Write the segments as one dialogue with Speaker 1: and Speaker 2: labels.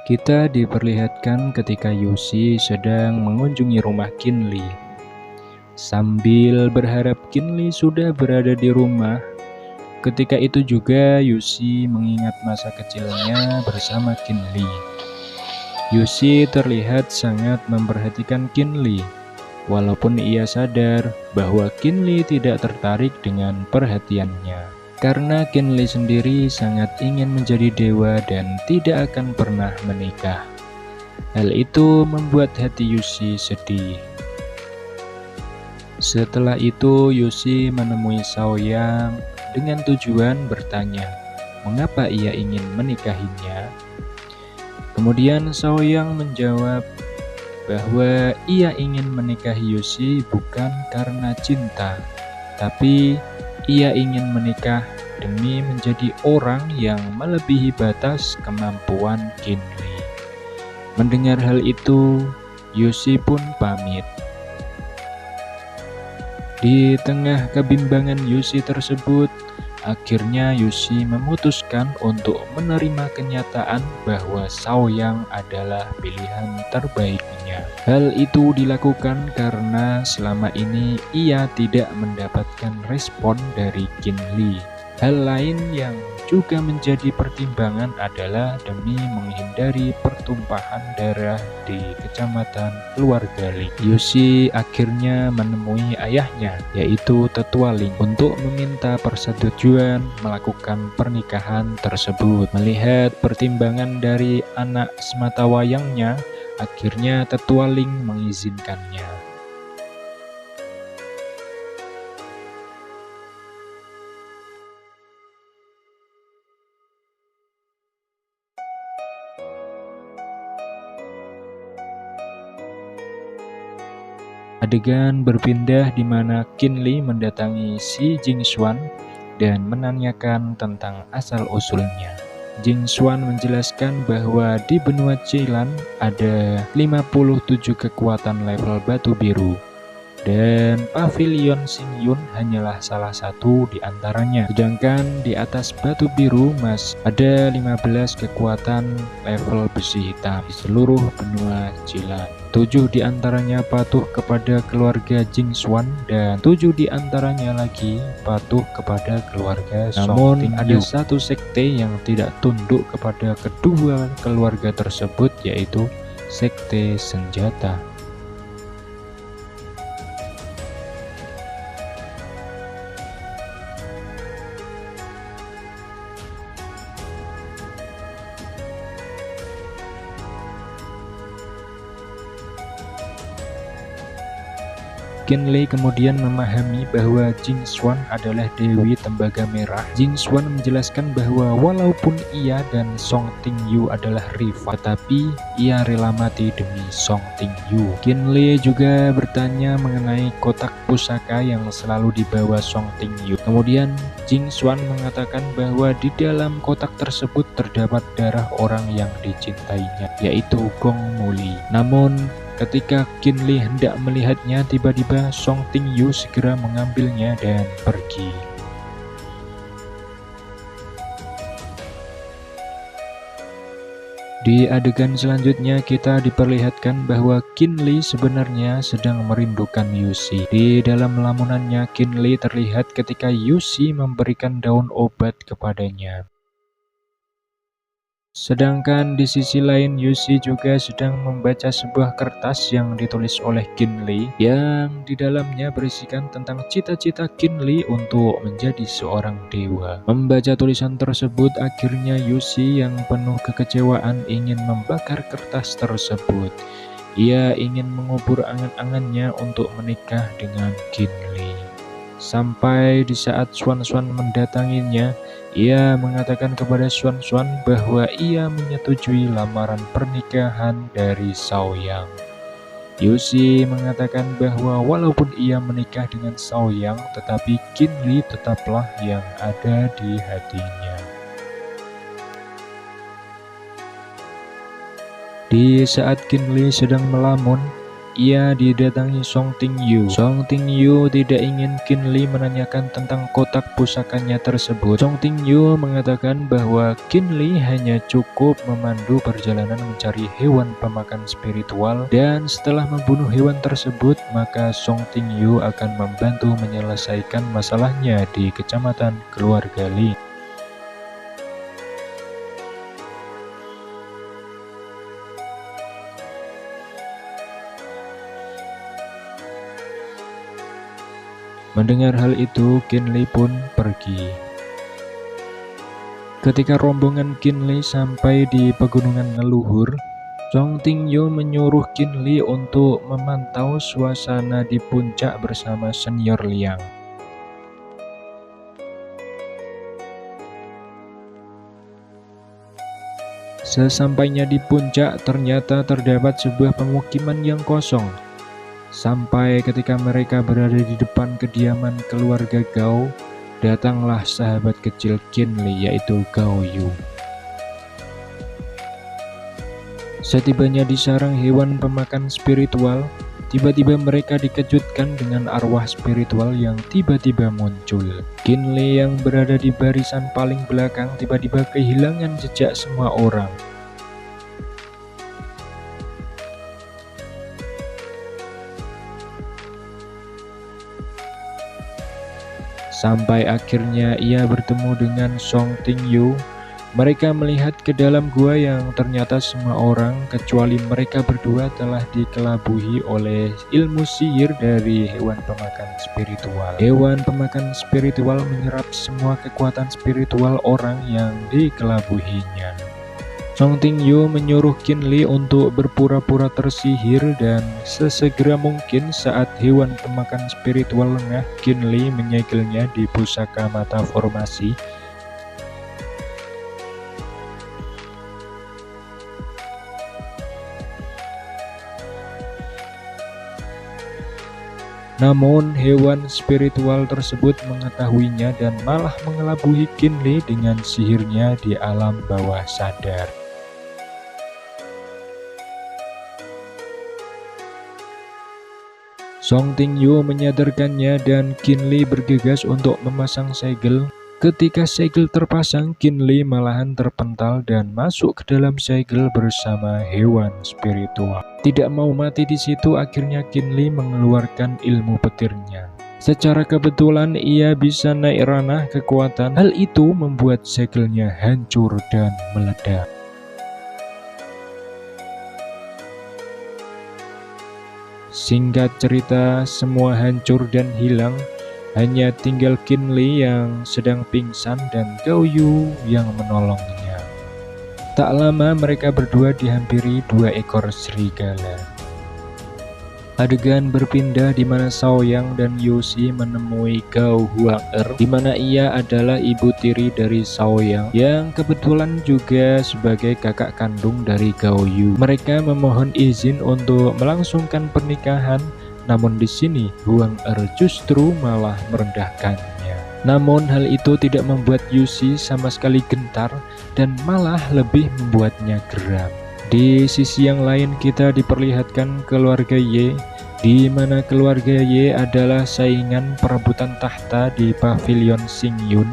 Speaker 1: Kita diperlihatkan ketika Yushi sedang mengunjungi rumah Kinli. Sambil berharap Kinli sudah berada di rumah, ketika itu juga Yushi mengingat masa kecilnya bersama Kinli. Yushi terlihat sangat memperhatikan Kinli, walaupun ia sadar bahwa Kinli tidak tertarik dengan perhatiannya. Karena Kinli sendiri sangat ingin menjadi dewa dan tidak akan pernah menikah. Hal itu membuat hati Yushi sedih. Setelah itu Yushi menemui Shaoyang dengan tujuan bertanya mengapa ia ingin menikahinya. Kemudian Shaoyang menjawab bahwa ia ingin menikahi Yushi bukan karena cinta, tapi ia ingin menikah demi menjadi orang yang melebihi batas kemampuan Kinli. Mendengar hal itu, Yushi pun pamit. Di tengah kebimbangan Yushi tersebut, akhirnya Yushi memutuskan untuk menerima kenyataan bahwa Shaoyang adalah pilihan terbaiknya. Hal itu dilakukan karena selama ini ia tidak mendapatkan respon dari Kinli. Hal lain yang juga menjadi pertimbangan adalah demi menghindari pertumpahan darah di kecamatan Keluarga Ling. Yushi akhirnya menemui ayahnya, yaitu Tetua Ling, untuk meminta persetujuan melakukan pernikahan tersebut. Melihat pertimbangan dari anak sematawayangnya, akhirnya Tetua Ling mengizinkannya. Adegan berpindah di mana Kinli mendatangi si Jingxuan dan menanyakan tentang asal-usulnya. Jingxuan menjelaskan bahwa di benua Ceylan ada 57 kekuatan level batu biru, dan pavilion Xingyun hanyalah salah satu di antaranya. Sedangkan di atas batu biru Mas ada 15 kekuatan level besi hitam di seluruh benua Ceylan. 7 di antaranya patuh kepada keluarga Jingxuan dan 7 di antaranya lagi patuh kepada keluarga Song. Namun ada satu sekte yang tidak tunduk kepada kedua keluarga tersebut, yaitu sekte senjata. Kinli kemudian memahami bahwa Jingxuan tinggal Dewi Tembaga Merah. Jingxuan menjelaskan bahwa walaupun ia dan Song Tingyu adalah rival, tetapi ia rela mati demi Song Tingyu. Kinli juga bertanya mengenai kotak pusaka yang selalu dibawa Song Tingyu. Kemudian Jingxuan mengatakan bahwa di dalam kotak tersebut terdapat darah orang yang dicintainya, yaitu Gong Muli. Namun ketika Kinli hendak melihatnya, tiba-tiba Song Tingyu segera mengambilnya dan pergi. Di adegan selanjutnya kita diperlihatkan bahwa Kinli sebenarnya sedang merindukan Yushi. Di dalam lamunannya Kinli terlihat ketika Yushi memberikan daun obat kepadanya. Sedangkan di sisi lain Yushi juga sedang membaca sebuah kertas yang ditulis oleh Kinli, yang di dalamnya berisikan tentang cita-cita Kinli untuk menjadi seorang dewa. Membaca tulisan tersebut, akhirnya Yushi yang penuh kekecewaan ingin membakar kertas tersebut. Ia ingin mengubur angan-angannya untuk menikah dengan Kinli. Sampai di saat Xuan-Xuan mendatanginya, ia mengatakan kepada Xuan-Xuan bahwa ia menyetujui lamaran pernikahan dari Shaoyang. Yushi mengatakan bahwa walaupun ia menikah dengan Shaoyang, tetapi Kinli tetaplah yang ada di hatinya. Di saat Kinli sedang melamun, ia didatangi Song Ting-yu. Song Ting-yu tidak ingin Qin Li menanyakan tentang kotak pusakanya tersebut. Song Ting-yu mengatakan bahwa Qin Li hanya cukup memandu perjalanan mencari hewan pemakan spiritual, dan setelah membunuh hewan tersebut, maka Song Ting-yu akan membantu menyelesaikan masalahnya di kecamatan keluarga Li. Mendengar hal itu, Qin Li pun pergi. Ketika rombongan Qin Li sampai di pegunungan leluhur, Song Ting-yu menyuruh Qin Li untuk memantau suasana di puncak bersama senior Liang. Sesampainya di puncak, ternyata terdapat sebuah pemukiman yang kosong. Sampai ketika mereka berada di depan kediaman keluarga Gao, datanglah sahabat kecil Qin Li, yaitu Gao Yu. Setibanya di sarang hewan pemakan spiritual, tiba-tiba mereka dikejutkan dengan arwah spiritual yang tiba-tiba muncul. Qin Li yang berada di barisan paling belakang tiba-tiba kehilangan jejak semua orang. Sampai akhirnya ia bertemu dengan Song Ting-yu. Mereka melihat ke dalam gua yang ternyata semua orang kecuali mereka berdua telah dikelabuhi oleh ilmu sihir dari hewan pemakan spiritual. Hewan pemakan spiritual menyerap semua kekuatan spiritual orang yang dikelabuhinya. Song Ting-yu menyuruh Qin Li untuk berpura-pura tersihir, dan sesegera mungkin saat hewan pemakan spiritual lengah, Qin Li menyegelnya di pusaka mata formasi. Namun hewan spiritual tersebut mengetahuinya dan malah mengelabuhi Qin Li dengan sihirnya di alam bawah sadar. Song Ting-yu menyadarkannya dan Qin Li bergegas untuk memasang segel. Ketika segel terpasang, Qin Li malahan terpental dan masuk ke dalam segel bersama hewan spiritual. Tidak mau mati di situ, akhirnya Qin Li mengeluarkan ilmu petirnya. Secara kebetulan ia bisa naik ranah kekuatan. Hal itu membuat segelnya hancur dan meledak. Singkat cerita, semua hancur dan hilang. Hanya tinggal Qin Li yang sedang pingsan dan Gao Yu yang menolongnya. Tak lama mereka berdua dihampiri 2 ekor serigala. Adegan berpindah di mana Shaoyang dan Yuxi menemui Gao Huang-er, di mana ia adalah ibu tiri dari Shaoyang yang kebetulan juga sebagai kakak kandung dari Gao Yu. Mereka memohon izin untuk melangsungkan pernikahan, namun di sini Huang-er justru malah merendahkannya. Namun hal itu tidak membuat Yuxi sama sekali gentar dan malah lebih membuatnya geram. Di sisi yang lain kita diperlihatkan keluarga Ye, di mana keluarga Ye adalah saingan perebutan tahta di pavilion Xingyun.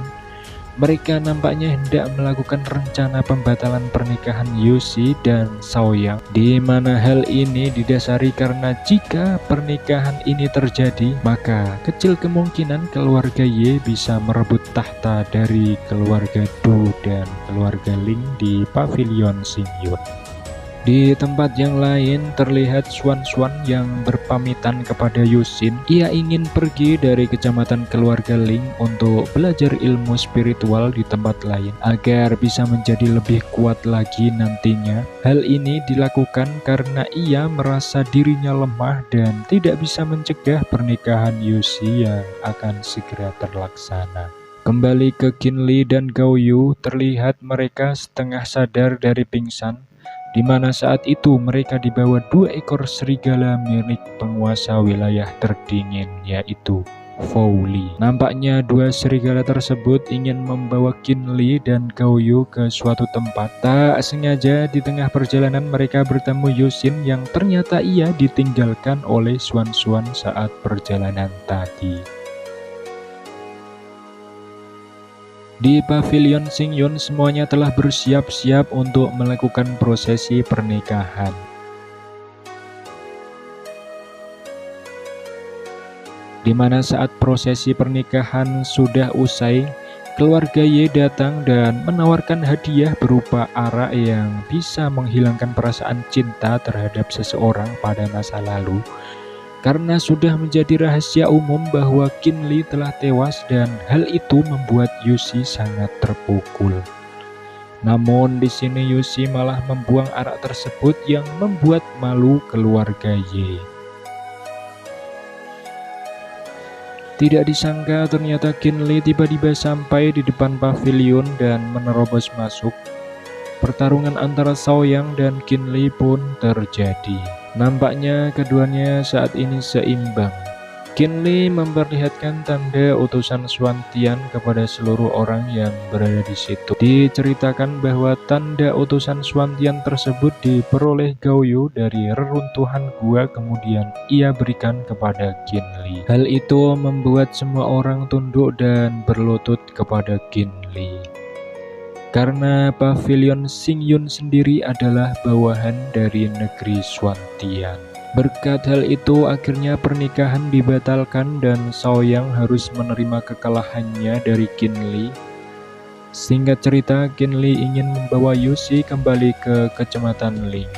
Speaker 1: Mereka nampaknya hendak melakukan rencana pembatalan pernikahan Yuxi dan Shaoyang, di mana hal ini didasari karena jika pernikahan ini terjadi, maka kecil kemungkinan keluarga Ye bisa merebut tahta dari keluarga Du dan keluarga Ling di pavilion Xingyun. Di tempat yang lain terlihat Xuan yang berpamitan kepada Yuxin. Ia ingin pergi dari kecamatan keluarga Ling untuk belajar ilmu spiritual di tempat lain agar bisa menjadi lebih kuat lagi nantinya. Hal ini dilakukan karena ia merasa dirinya lemah dan tidak bisa mencegah pernikahan Yuxi yang akan segera terlaksana. Kembali ke Qin Li dan Gao Yu, terlihat mereka setengah sadar dari pingsan, di mana saat itu mereka dibawa 2 ekor serigala milik penguasa wilayah terdingin, yaitu Fowli. Nampaknya dua serigala tersebut ingin membawa Qinli dan Gao Yu ke suatu tempat. Tak sengaja di tengah perjalanan mereka bertemu Yuxin yang ternyata ia ditinggalkan oleh Xuan Xuan saat perjalanan tadi. Di pavilion Xingyun semuanya telah bersiap-siap untuk melakukan prosesi pernikahan. Di mana saat prosesi pernikahan sudah usai, keluarga Ye datang dan menawarkan hadiah berupa arak yang bisa menghilangkan perasaan cinta terhadap seseorang pada masa lalu. Karena sudah menjadi rahasia umum bahwa Qinli telah tewas dan hal itu membuat Yuxi sangat terpukul. Namun di sini Yuxi malah membuang arak tersebut yang membuat malu keluarga Ye. Tidak disangka ternyata Qinli tiba-tiba sampai di depan pavilion dan menerobos masuk. Pertarungan antara Shaoyang dan Qinli pun terjadi. Nampaknya keduanya saat ini seimbang. Qinli memperlihatkan tanda utusan Xuantian kepada seluruh orang yang berada di situ. Diceritakan bahwa tanda utusan Xuantian tersebut diperoleh Gao Yu dari reruntuhan gua, kemudian ia berikan kepada Qinli. Hal itu membuat semua orang tunduk dan berlutut kepada Qinli. Karena pavilion Xingyun sendiri adalah bawahan dari negeri Xuantian. Berkat hal itu akhirnya pernikahan dibatalkan dan Shaoyang harus menerima kekalahannya dari Qinli. Singkat cerita, Qinli ingin membawa Yuxi kembali ke Kecamatan Ling.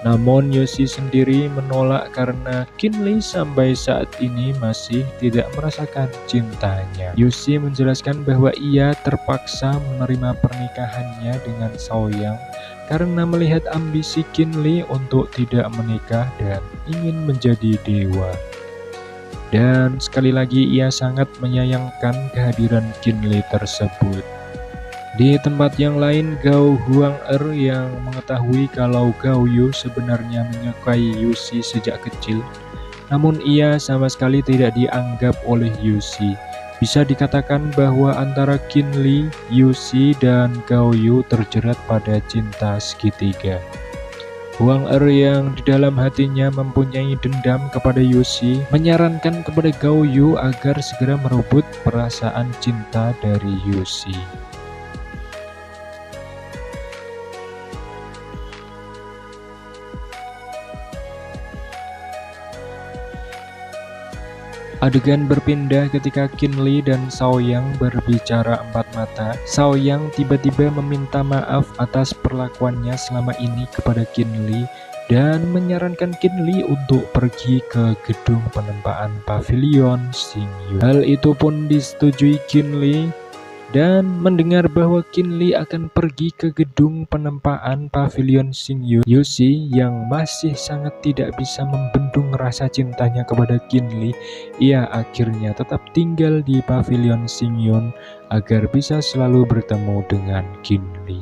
Speaker 1: Namun Yuxi sendiri menolak karena Qinli sampai saat ini masih tidak merasakan cintanya. Yuxi menjelaskan bahwa ia terpaksa menerima pernikahannya dengan Shaoyang karena melihat ambisi Qinli untuk tidak menikah dan ingin menjadi dewa. Dan sekali lagi ia sangat menyayangkan kehadiran Qinli tersebut. Di tempat yang lain, Gao Huang-er yang mengetahui kalau Gao Yu sebenarnya menyukai Yuxi sejak kecil, namun ia sama sekali tidak dianggap oleh Yuxi. Bisa dikatakan bahwa antara Qinli, Yuxi, dan Gao Yu terjerat pada cinta segitiga. Huang-er yang di dalam hatinya mempunyai dendam kepada Yuxi menyarankan kepada Gao Yu agar segera merebut perasaan cinta dari Yuxi. Adegan berpindah ketika Qinli dan Shaoyang berbicara empat mata. Shaoyang tiba-tiba meminta maaf atas perlakuannya selama ini kepada Qinli dan menyarankan Qinli untuk pergi ke gedung penempaan pavilion Xingyun. Hal itu pun disetujui Qinli, dan mendengar bahwa Qinli akan pergi ke gedung penempaan pavilion Xingyun, Yuxi yang masih sangat tidak bisa membendung rasa cintanya kepada Qinli, ia akhirnya tetap tinggal di pavilion Xingyun agar bisa selalu bertemu dengan Qinli.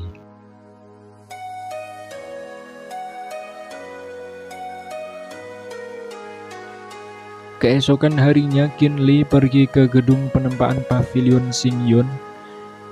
Speaker 1: Keesokan harinya Qinli pergi ke gedung penempaan pavilion Xingyun.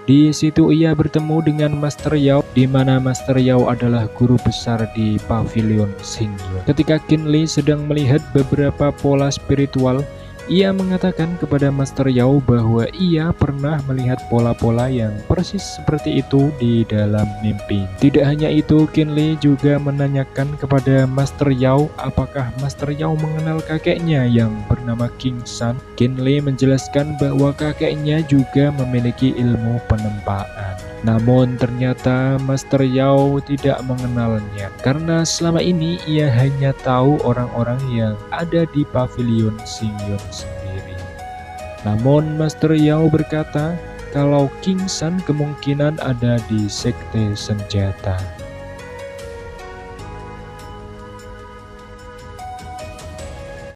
Speaker 1: Di situ ia bertemu dengan Master Yao, di mana Master Yao adalah guru besar di pavilion Xingyun. Ketika Qinli sedang melihat beberapa pola spiritual, ia mengatakan kepada Master Yao bahwa ia pernah melihat pola-pola yang persis seperti itu di dalam mimpi. Tidak hanya itu, Qinli juga menanyakan kepada Master Yao apakah Master Yao mengenal kakeknya yang bernama King San. Qinli menjelaskan bahwa kakeknya juga memiliki ilmu penempaan. Namun ternyata Master Yao tidak mengenalnya karena selama ini ia hanya tahu orang-orang yang ada di pavilion Xingyun sendiri. Namun Master Yao berkata kalau King San kemungkinan ada di sekte senjata.